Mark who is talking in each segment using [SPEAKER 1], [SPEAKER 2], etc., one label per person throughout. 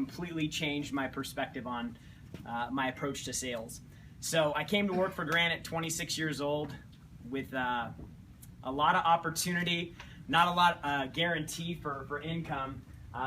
[SPEAKER 1] completely changed my perspective on my approach to sales. So I came to work for Grant at 26 years old with a lot of opportunity, not a lot guarantee for income,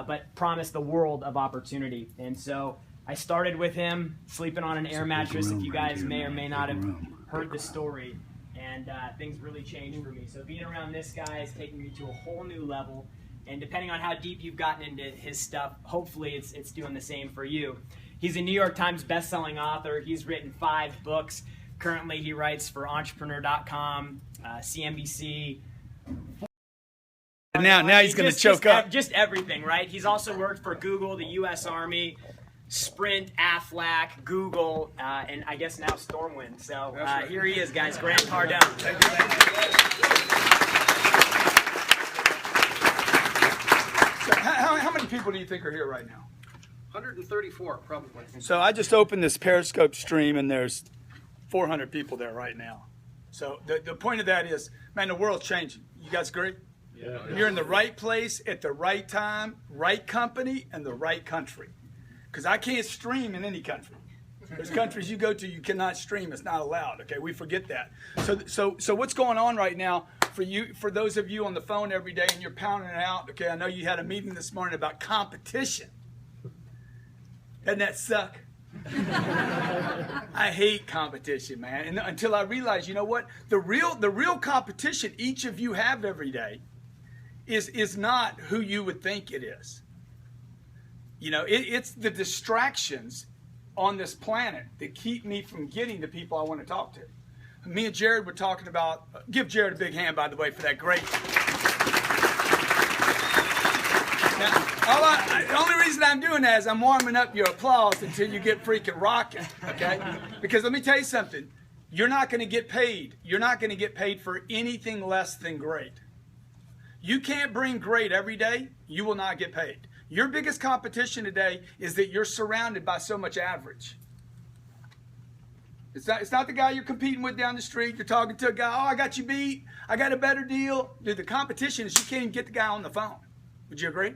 [SPEAKER 1] but promised the world of opportunity. And so I started with him sleeping on an air mattress. If you guys may or may not have heard the story, and things really changed for me. So being around this guy is taking me to a whole new level. And depending on how deep you've gotten into his stuff, hopefully it's doing the same for you. He's a New York Times best-selling author. He's written 5 books. Currently, he writes for Entrepreneur.com, CNBC.
[SPEAKER 2] Now he's going to choke up.
[SPEAKER 1] Just everything, right? He's also worked for Google, the U.S. Army, Sprint, Aflac, Google, and I guess now Stormwind. So here he is, guys, Grant Cardone.
[SPEAKER 2] So how many people do you think are here right now?
[SPEAKER 3] 134, probably.
[SPEAKER 2] So I just opened this Periscope stream, and there's 400 people there right now. So the point of that is, man, the world's changing. You guys agree? Yeah. You're in the right place at the right time, right company, and the right country. Because I can't stream in any country. There's countries you go to, you cannot stream. It's not allowed. Okay, we forget that. So what's going on right now for you? For those of you on the phone every day and you're pounding it out. Okay, I know you had a meeting this morning about competition. Doesn't that suck? I hate competition, man. And until I realized, you know what? The real competition each of you have every day is not who you would think it is. You know, it's the distractions on this planet that keep me from getting the people I want to talk to. Me and Jared were talking about, give Jared a big hand, by the way, for that great. Now, the only reason I'm doing that is I'm warming up your applause until you get freaking rocking, okay? Because let me tell you something. You're not going to get paid. You're not going to get paid for anything less than great. You can't bring great every day. You will not get paid. Your biggest competition today is that you're surrounded by so much average. It's not the guy you're competing with down the street. You're talking to a guy, oh, I got you beat. I got a better deal. Dude, the competition is you can't even get the guy on the phone. Would you agree?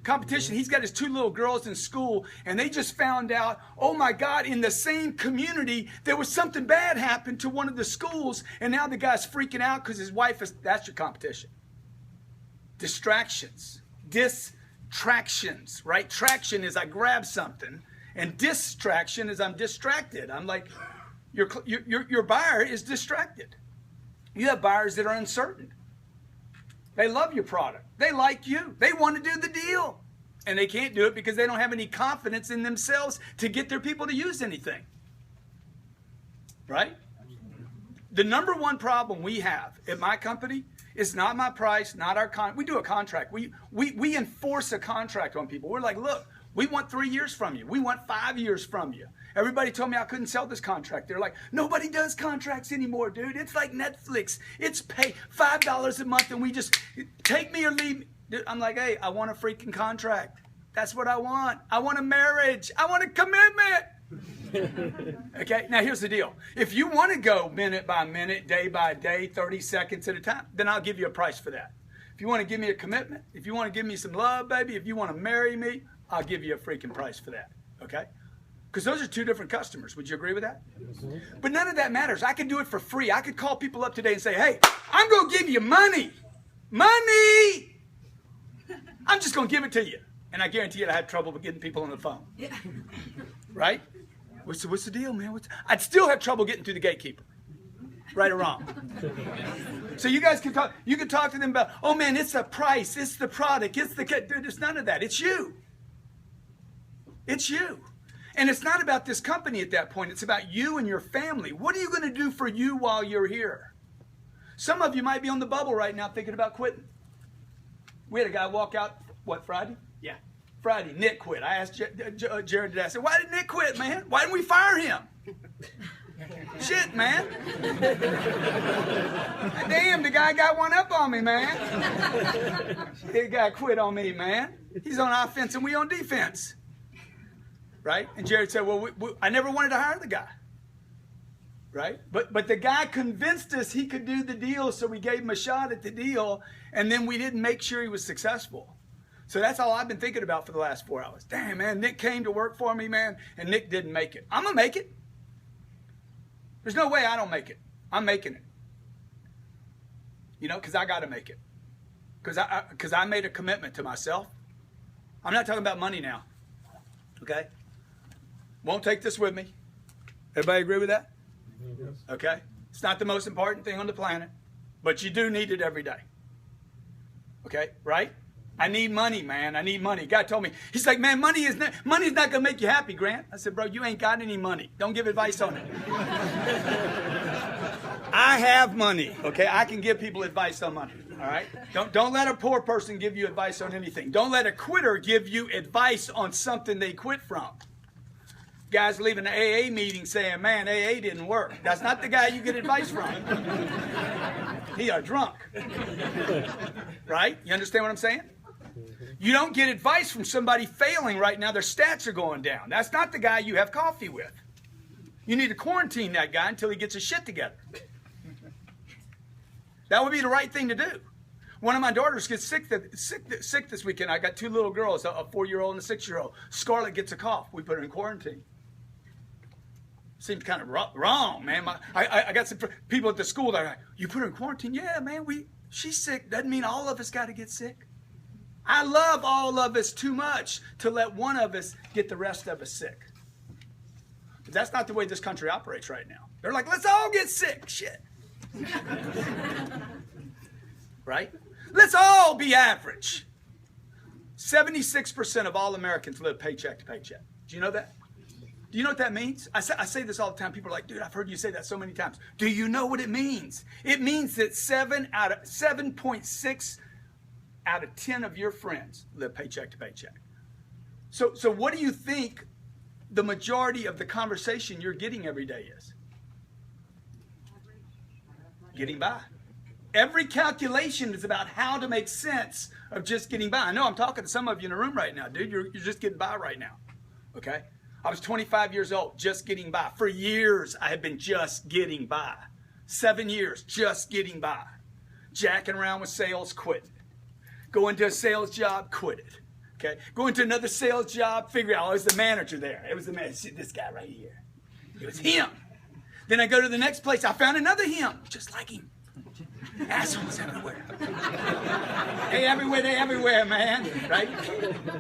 [SPEAKER 2] Competition, he's got his 2 little girls in school, and they just found out, oh my God, in the same community, there was something bad happened to one of the schools, and now the guy's freaking out because his wife is, that's your competition. Distractions. Distractions, right? Traction is I grab something, and distraction is I'm distracted. I'm like, your buyer is distracted. You have buyers that are uncertain. They love your product. They like you. They want to do the deal. And they can't do it because they don't have any confidence in themselves to get their people to use anything. Right? The number one problem we have at my company is not my price, not our we do a contract. We enforce a contract on people. We're like, look, we want 3 years from you. We want 5 years from you. Everybody told me I couldn't sell this contract. They're like, nobody does contracts anymore, dude. It's like Netflix. It's pay $5 a month and we just take me or leave me. Dude, I'm like, hey, I want a freaking contract. That's what I want. I want a marriage. I want a commitment. Okay, now here's the deal. If you want to go minute by minute, day by day, 30 seconds at a time, then I'll give you a price for that. If you want to give me a commitment, if you want to give me some love, baby, if you want to marry me, I'll give you a freaking price for that. Okay? Because those are 2 different customers. Would you agree with that? But none of that matters. I could do it for free. I could call people up today and say, hey, I'm going to give you money. Money! I'm just going to give it to you. And I guarantee you I had trouble with getting people on the phone. Yeah. Right? What's the deal, man? I'd still have trouble getting through the gatekeeper. Right or wrong? So you guys can talk. You can talk to them about, oh man, it's the price, it's the product, it's the dude. It's none of that. It's you. It's you. And it's not about this company at that point. It's about you and your family. What are you going to do for you while you're here? Some of you might be on the bubble right now thinking about quitting. We had a guy walk out, what, Friday? Yeah. Friday, Nick quit. I asked Jared today, I said, why did Nick quit, man? Why didn't we fire him? Shit, man. Damn, the guy got one up on me, man. The guy quit on me, man. He's on offense and we on defense. Right? And Jared said, well, I never wanted to hire the guy. Right? But the guy convinced us he could do the deal, so we gave him a shot at the deal, and then we didn't make sure he was successful. So that's all I've been thinking about for the last 4 hours. Damn, man, Nick came to work for me, man, and Nick didn't make it. I'm going to make it. There's no way I don't make it. I'm making it. You know, because I got to make it. Because I made a commitment to myself. I'm not talking about money now. Okay? Won't take this with me. Everybody agree with that?
[SPEAKER 4] Yes.
[SPEAKER 2] Okay? It's not the most important thing on the planet, but you do need it every day. Okay? Right? I need money, man. I need money. God told me. He's like, man, money's not going to make you happy, Grant. I said, bro, you ain't got any money. Don't give advice on it. I have money. Okay? I can give people advice on money. All right? Don't let a poor person give you advice on anything. Don't let a quitter give you advice on something they quit from. Guys leaving an AA meeting saying, man, AA didn't work. That's not the guy you get advice from. He a drunk. Right? You understand what I'm saying? You don't get advice from somebody failing right now. Their stats are going down. That's not the guy you have coffee with. You need to quarantine that guy until he gets his shit together. That would be the right thing to do. One of my daughters gets sick this weekend. I got two little girls, a 4-year-old and a 6-year-old. Scarlett gets a cough. We put her in quarantine. Seems kind of wrong, man. I got some people at the school that are like, you put her in quarantine? Yeah, man, she's sick. Doesn't mean all of us got to get sick. I love all of us too much to let one of us get the rest of us sick. But that's not the way this country operates right now. They're like, let's all get sick. Shit. Right? Let's all be average. 76% of all Americans live paycheck to paycheck. Do you know that? Do you know what that means? I say this all the time. People are like, dude, I've heard you say that so many times. Do you know what it means? It means that 7.6 out of 10 of your friends live paycheck to paycheck. So what do you think the majority of the conversation you're getting every day is? Getting by. Every calculation is about how to make sense of just getting by. I know I'm talking to some of you in the room right now, dude. You're just getting by right now. Okay? I was 25 years old, just getting by. For years, I have been just getting by. 7 years, just getting by. Jacking around with sales, quit it. Go into a sales job, quit it. Okay? Go into another sales job, figure out, oh, it was the manager there. It was the manager. This guy right here. It was him. Then I go to the next place. I found another him, just like him. Assholes everywhere. They everywhere, man. Right?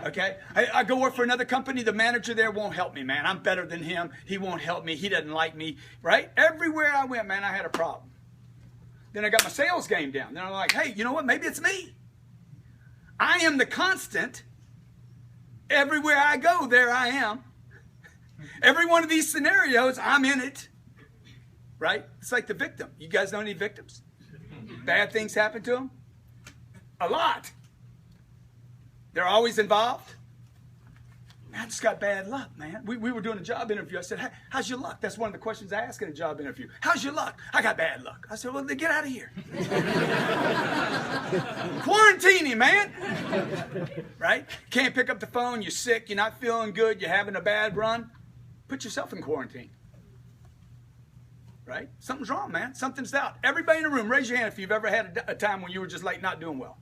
[SPEAKER 2] Okay? I go work for another company. The manager there won't help me, man. I'm better than him. He won't help me. He doesn't like me. Right? Everywhere I went, man, I had a problem. Then I got my sales game down. Then I'm like, hey, you know what? Maybe it's me. I am the constant. Everywhere I go, there I am. Every one of these scenarios, I'm in it. Right? It's like the victim. You guys know any victims? Bad things happen to them? A lot. They're always involved. Man, I just got bad luck, man. We were doing a job interview. I said, hey, how's your luck? That's one of the questions I ask in a job interview. How's your luck? I got bad luck. I said, well, then get out of here. Quarantining, man. Right? Can't pick up the phone. You're sick. You're not feeling good. You're having a bad run. Put yourself in quarantine. Right? Something's wrong, man. Something's out. Everybody in the room, raise your hand if you've ever had a time when you were just like not doing well.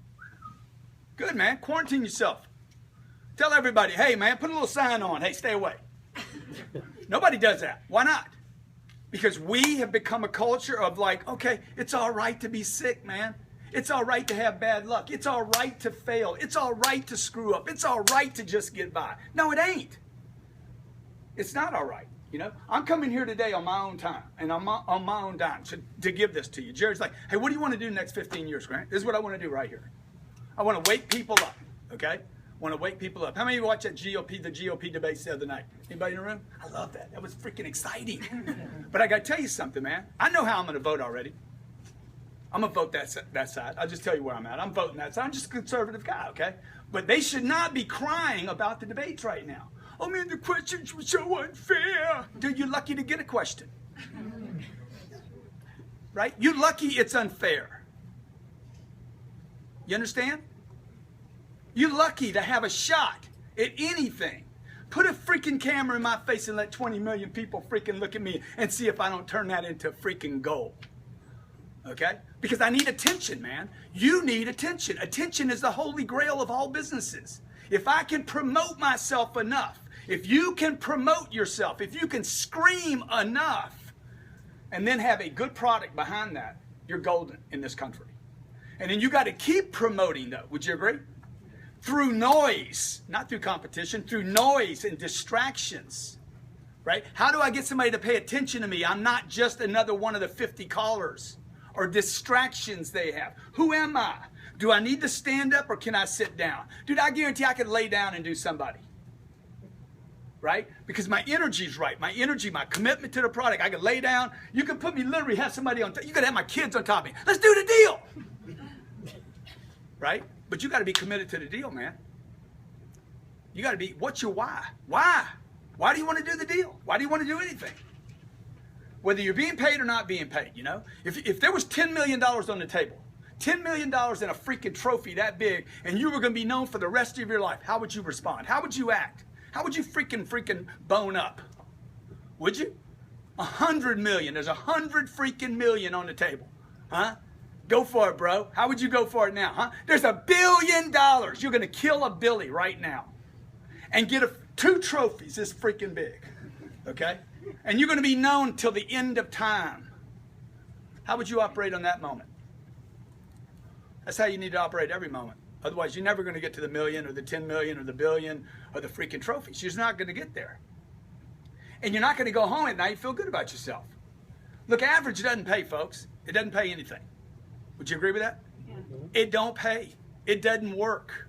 [SPEAKER 2] Good, man. Quarantine yourself. Tell everybody, hey, man, put a little sign on. Hey, stay away. Nobody does that. Why not? Because we have become a culture of like, okay, it's all right to be sick, man. It's all right to have bad luck. It's all right to fail. It's all right to screw up. It's all right to just get by. No, it ain't. It's not all right. You know, I'm coming here today on my own time and on my own dime to give this to you. Jared's like, hey, what do you want to do the next 15 years, Grant? This is what I want to do right here. I want to wake people up, okay? Want to wake people up. How many of you watched that the GOP debates the other night? Anybody in the room? I love that. That was freaking exciting. But I got to tell you something, man. I know how I'm going to vote already. I'm going to vote that side. I'll just tell you where I'm at. I'm voting that side. I'm just a conservative guy, okay? But they should not be crying about the debates right now. Oh, man, the questions were so unfair. Dude, you're lucky to get a question. Right? You're lucky it's unfair. You understand? You're lucky to have a shot at anything. Put a freaking camera in my face and let 20 million people freaking look at me and see if I don't turn that into freaking gold. Okay? Because I need attention, man. You need attention. Attention is the holy grail of all businesses. If I can promote myself enough, if you can promote yourself, if you can scream enough, and then have a good product behind that, you're golden in this country. And then you got to keep promoting, though. Would you agree? Through noise, not through competition, through noise and distractions. Right? How do I get somebody to pay attention to me? I'm not just another one of the 50 callers or distractions they have. Who am I? Do I need to stand up or can I sit down? Dude, I guarantee I could lay down and do somebody. Right? Because my energy's right. My energy, my commitment to the product. I could lay down. You could put me, literally have somebody on top. You could have my kids on top of me. Let's do the deal. Right? But you got to be committed to the deal, man. You got to be, what's your why? Why? Why do you want to do the deal? Why do you want to do anything? Whether you're being paid or not being paid, you know? If there was $10 million on the table, $10 million in a freaking trophy that big, and you were going to be known for the rest of your life, how would you respond? How would you act? How would you freaking bone up? Would you? 100 million. There's 100 freaking million on the table. Huh? Go for it, bro. How would you go for it now? Huh? There's $1 billion. You're going to kill a Billy right now and get 2 trophies this freaking big. Okay? And you're going to be known till the end of time. How would you operate on that moment? That's how you need to operate every moment. Otherwise, you're never going to get to the million or the 10 million or the billion or the freaking trophies. You're just not going to get there. And you're not going to go home at night and feel good about yourself. Look, average doesn't pay, folks. It doesn't pay anything. Would you agree with that? Yeah. It don't pay. It doesn't work.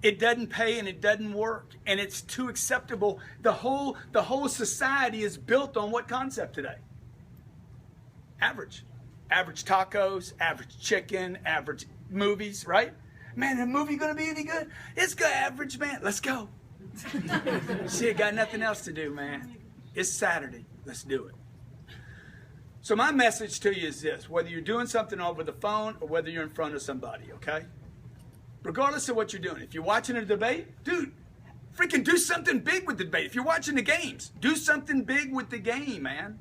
[SPEAKER 2] It doesn't pay and it doesn't work. And it's too acceptable. The whole society is built on what concept today? Average. Average tacos, average chicken, average movies, right? Man, the movie gonna be any good? It's good, average, man. Let's go. Shit, got nothing else to do, man. It's Saturday. Let's do it. So my message to you is this. Whether you're doing something over the phone or whether you're in front of somebody, okay? Regardless of what you're doing. If you're watching a debate, dude, freaking do something big with the debate. If you're watching the games, do something big with the game, man.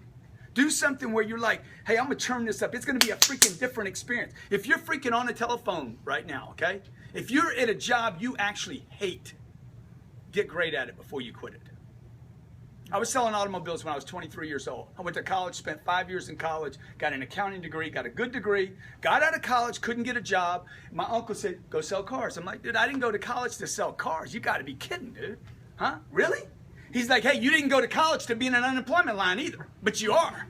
[SPEAKER 2] Do something where you're like, hey, I'm going to turn this up. It's going to be a freaking different experience. If you're freaking on a telephone right now, okay? If you're at a job you actually hate, get great at it before you quit it. I was selling automobiles when I was 23 years old. I went to college, spent 5 years in college, got an accounting degree, got a good degree, got out of college, couldn't get a job. My uncle said, go sell cars. I'm like, dude, I didn't go to college to sell cars. You got to be kidding, dude. Huh? Really? He's like, hey, you didn't go to college to be in an unemployment line either, but you are.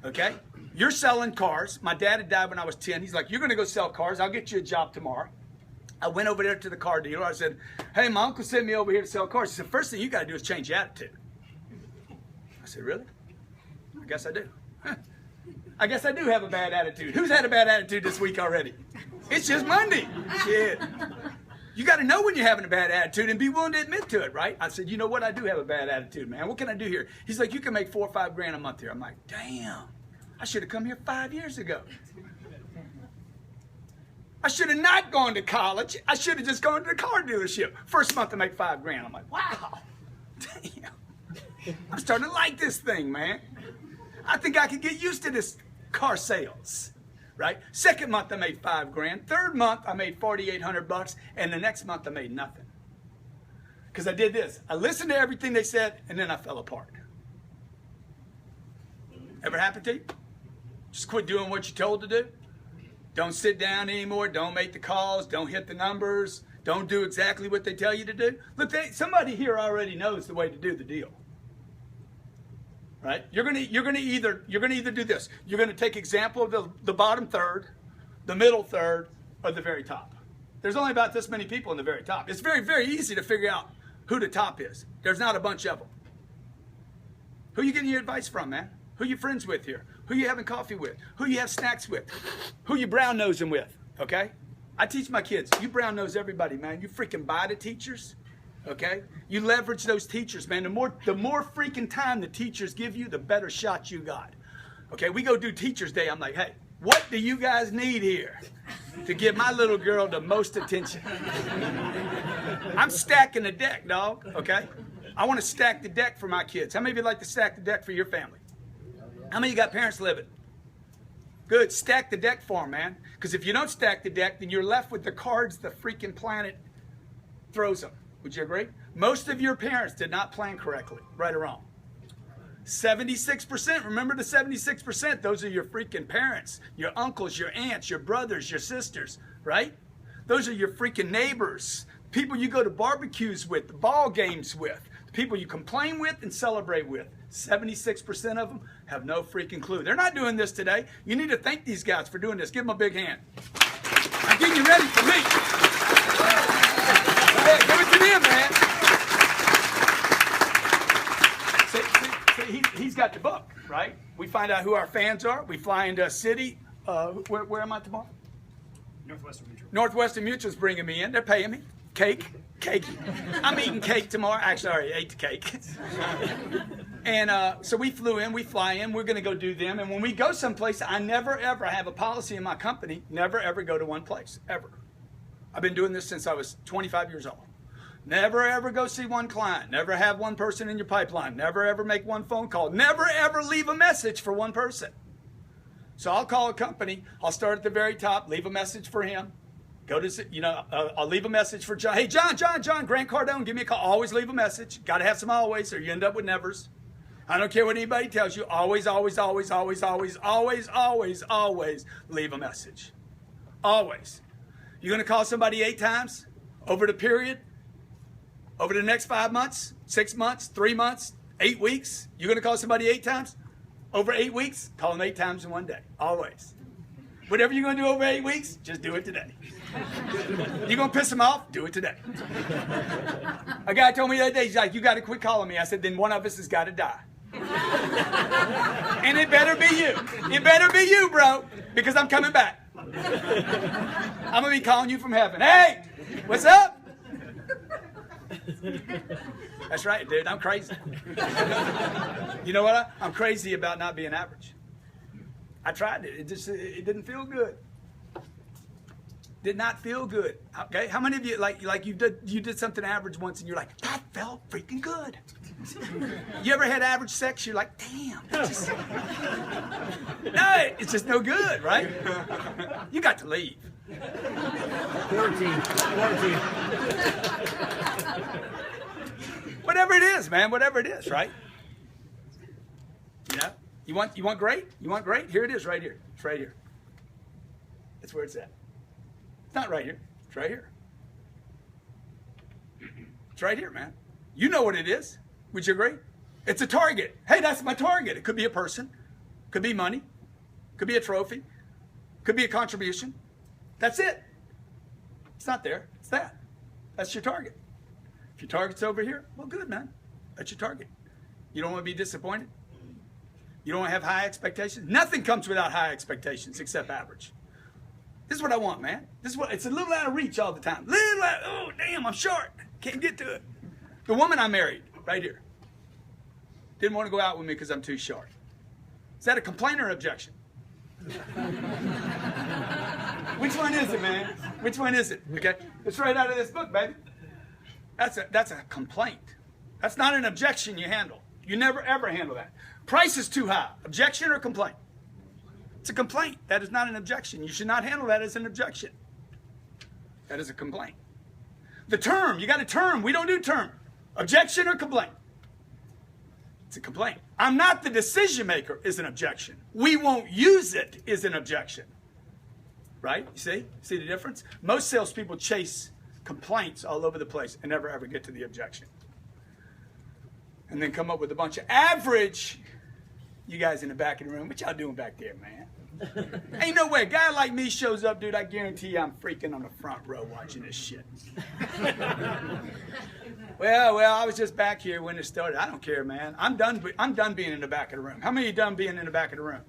[SPEAKER 2] Okay? You're selling cars. My dad had died when I was 10. He's like, you're going to go sell cars. I'll get you a job tomorrow. I went over there to the car dealer. I said, hey, my uncle sent me over here to sell cars. He said, first thing you got to do is change your attitude. I said, really? I guess I do. Huh. I guess I do have a bad attitude. Who's had a bad attitude this week already? It's just Monday. Shit. You got to know when you're having a bad attitude and be willing to admit to it, right? I said, you know what? I do have a bad attitude, man. What can I do here? He's like, you can make $4 or $5 grand a month here. I'm like, damn, I should have come here 5 years ago. I should have not gone to college. I should have just gone to the car dealership. First month I make $5 grand. I'm like, wow, damn. I'm starting to like this thing, man. I think I could get used to this car sales. Right? Second month I made $5 grand. Third month I made $4,800, and the next month I made nothing. Because I did this. I listened to everything they said, and then I fell apart. Ever happened to you? Just quit doing what you're told to do. Don't sit down anymore. Don't make the calls. Don't hit the numbers. Don't do exactly what they tell you to do. Look, somebody here already knows the way to do the deal. Right? You're gonna either do this. You're gonna take example of the bottom third, the middle third, or the very top. There's only about this many people in the very top. It's very, very easy to figure out who the top is. There's not a bunch of them. Who you getting your advice from, man? Who you friends with here? Who you having coffee with? Who you have snacks with? Who you brown nosing with? Okay? I teach my kids. You brown nose everybody, man. You freaking buy the teachers. Okay? You leverage those teachers, man. The more freaking time the teachers give you, the better shot you got. Okay? We go do Teachers Day. I'm like, hey, what do you guys need here to give my little girl the most attention? I'm stacking the deck, dog. Okay? I want to stack the deck for my kids. How many of you like to stack the deck for your family? How many of you got parents living? Good. Stack the deck for them, man. Because if you don't stack the deck, then you're left with the cards the freaking planet throws them. Would you agree? Most of your parents did not plan correctly, right or wrong. 76%, remember the 76%, those are your freaking parents, your uncles, your aunts, your brothers, your sisters, right? Those are your freaking neighbors, people you go to barbecues with, ball games with, the people you complain with and celebrate with. 76% of them have no freaking clue. They're not doing this today. You need to thank these guys for doing this. Give them a big hand. I'm getting you ready for me. Yeah, give it to them, man. He's got the book, right? We find out who our fans are. We find a city. Where am I tomorrow?
[SPEAKER 3] Northwestern Mutual.
[SPEAKER 2] Northwestern Mutual's bringing me in. They're paying me. Cake. I'm eating cake tomorrow. Actually, I already ate the cake. And so we flew in. We fly in. We're going to go do them. And when we go someplace, I never, ever have a policy in my company, never, ever go to one place, ever. I've been doing this since I was 25 years old. Never ever go see one client. Never have one person in your pipeline. Never ever make one phone call. Never ever leave a message for one person. So I'll call a company. I'll start at the very top, leave a message for him. Go to, I'll leave a message for John. Hey, John, Grant Cardone, give me a call. Always leave a message. Got to have some always or you end up with nevers. I don't care what anybody tells you. Always leave a message. Always. You're going to call somebody 8 times over the period? Over the next 5 months, 6 months, 3 months, 8 weeks, you're going to call somebody 8 times? Over 8 weeks, call them 8 times in one day. Always. Whatever you're going to do over 8 weeks, just do it today. You're going to piss them off? Do it today. A guy told me the other day, he's like, you got to quit calling me. I said, then one of us has got to die. And it better be you. It better be you, bro, because I'm coming back. I'm going to be calling you from heaven. Hey, what's up? That's right, dude. I'm crazy. You know what? I'm crazy about not being average. I tried it. It didn't feel good. Did not feel good. Okay? How many of you you did something average once and you're like, that felt freaking good? You ever had average sex? You're like, damn. No, it's just no good, right? You got to leave.
[SPEAKER 4] Quarantine.
[SPEAKER 2] Whatever it is, man. Whatever it is, right? You know? You want great? You want great? Here it is right here. It's right here. That's where it's at. It's not right here. It's right here. It's right here, man. You know what it is. Would you agree? It's a target. Hey, that's my target. It could be a person. Could be money. Could be a trophy. Could be a contribution. That's it. It's not there. It's that. That's your target. If your target's over here, well, good, man. That's your target. You don't want to be disappointed. You don't want to have high expectations. Nothing comes without high expectations except average. This is what I want, man. It's a little out of reach all the time. Oh, damn, I'm short. Can't get to it. The woman I married, right here, didn't want to go out with me because I'm too short. Is that a complaint or objection? Which one is it, man? Which one is it? Okay, it's right out of this book, baby. That's a complaint. That's not an objection you handle. You never ever handle that. Price is too high. Objection or complaint? It's a complaint. That is not an objection. You should not handle that as an objection. That is a complaint. The term, you got a term. We don't do term. Objection or complaint? It's a complaint. I'm not the decision maker is an objection. We won't use it is an objection. Right? You see? See the difference? Most salespeople chase complaints all over the place and never ever get to the objection. And then come up with a bunch of average, you guys in the back of the room, what y'all doing back there, man? Ain't no way. A guy like me shows up, dude, I guarantee you I'm freaking on the front row watching this shit. Well, I was just back here when it started. I don't care, man. I'm done being in the back of the room. How many of you done being in the back of the room?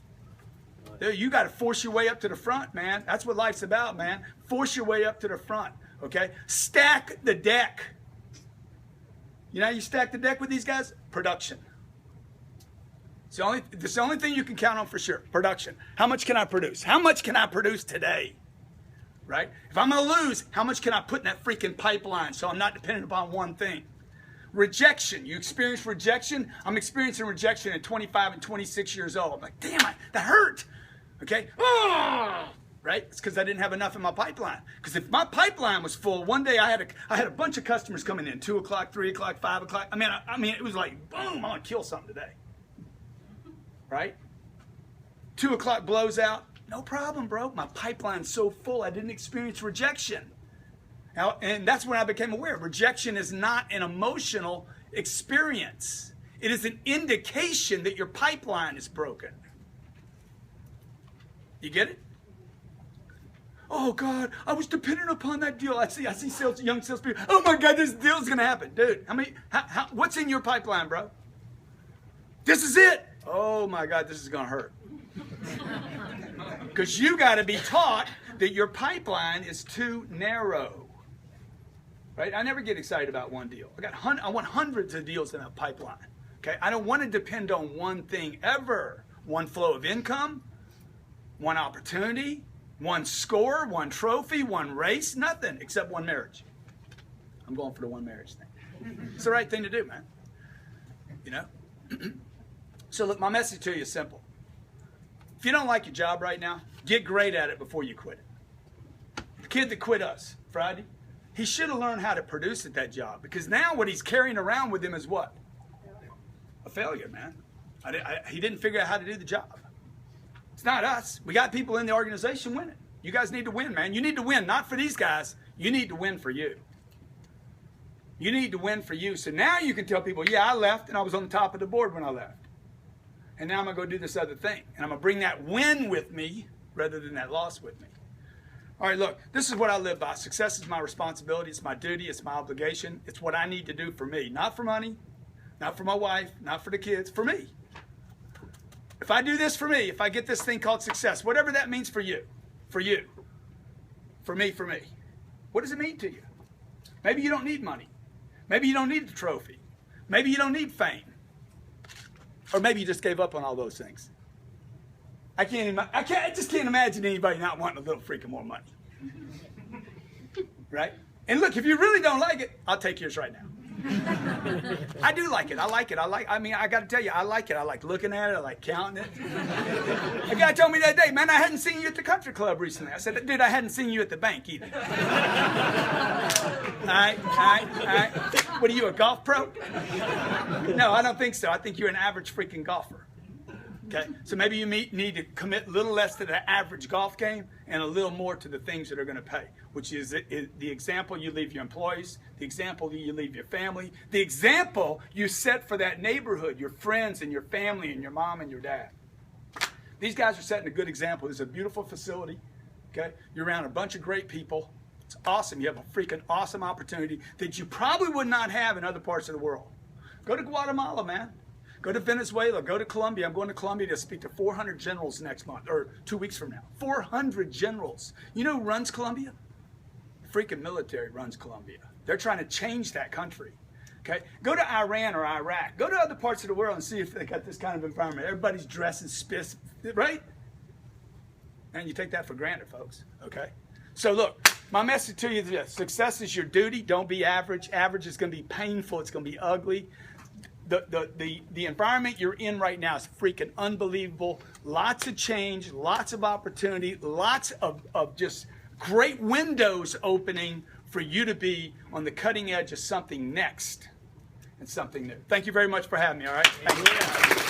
[SPEAKER 2] Dude, you got to force your way up to the front, man. That's what life's about, man. Force your way up to the front, okay? Stack the deck. You know how you stack the deck with these guys? Production. It's the only thing you can count on for sure. Production. How much can I produce? How much can I produce today? Right? If I'm going to lose, how much can I put in that freaking pipeline so I'm not dependent upon one thing? Rejection. You experience rejection? I'm experiencing rejection at 25 and 26 years old. I'm like, damn, that hurt. Okay? Oh! Right? It's because I didn't have enough in my pipeline. Because if my pipeline was full, one day I had a bunch of customers coming in, 2 o'clock, 3 o'clock, 5 o'clock. I mean, it was like, boom, I'm going to kill something today. Right? 2 o'clock blows out. No problem, bro. My pipeline's so full, I didn't experience rejection. Now, and that's when I became aware. Rejection is not an emotional experience. It is an indication that your pipeline is broken. You get it? Oh God, I was dependent upon that deal. I see young salespeople. Oh my God, this deal's gonna happen, dude. What's in your pipeline, bro? This is it. Oh my God, this is gonna hurt. Because you got to be taught that your pipeline is too narrow. Right? I never get excited about one deal. I want hundreds of deals in a pipeline. Okay? I don't want to depend on one thing ever. One flow of income, one opportunity, one score, one trophy, one race, nothing except one marriage. I'm going for the one marriage thing. It's the right thing to do, man. You know? So look, my message to you is simple. If you don't like your job right now, get great at it before you quit it. The kid that quit us Friday, he should have learned how to produce at that job, because now what he's carrying around with him is what? A failure, man. He didn't figure out how to do the job. It's not us. We got people in the organization winning. You guys need to win, man. You need to win, not for these guys. You need to win for you. You need to win for you. So now you can tell people, yeah, I left and I was on the top of the board when I left. And now I'm going to go do this other thing. And I'm going to bring that win with me rather than that loss with me. All right, look, this is what I live by. Success is my responsibility. It's my duty. It's my obligation. It's what I need to do for me. Not for money, not for my wife, not for the kids, for me. If I do this for me, if I get this thing called success, whatever that means for you, for me, what does it mean to you? Maybe you don't need money. Maybe you don't need the trophy. Maybe you don't need fame. Or maybe you just gave up on all those things. I just can't imagine anybody not wanting a little freaking more money. Right? And look, if you really don't like it, I'll take yours right now. I do like it. I like it. I got to tell you, I like it. I like looking at it. I like counting it. A guy told me that day, man, I hadn't seen you at the country club recently. I said, dude, I hadn't seen you at the bank either. All right. What are you, a golf pro? No, I don't think so. I think you're an average freaking golfer. Okay, so maybe you need to commit a little less to the average golf game and a little more to the things that are going to pay, which is the example you leave your employees, the example you leave your family, the example you set for that neighborhood, your friends and your family and your mom and your dad. These guys are setting a good example. It's a beautiful facility. Okay, you're around a bunch of great people. It's awesome. You have a freaking awesome opportunity that you probably would not have in other parts of the world. Go to Guatemala, man. Go to Venezuela, go to Colombia. I'm going to Colombia to speak to 400 generals next month, or 2 weeks from now. 400 generals. You know who runs Colombia? The freaking military runs Colombia. They're trying to change that country. Okay? Go to Iran or Iraq. Go to other parts of the world and see if they got this kind of environment. Everybody's dressing spiffs, right? And you take that for granted, folks. Okay? So look, my message to you is this. Success is your duty. Don't be average. Average is going to be painful. It's going to be ugly. The environment you're in right now is freaking unbelievable. Lots of change, lots of opportunity, lots of just great windows opening for you to be on the cutting edge of something next and something new. Thank you very much for having me, all right? Thank you.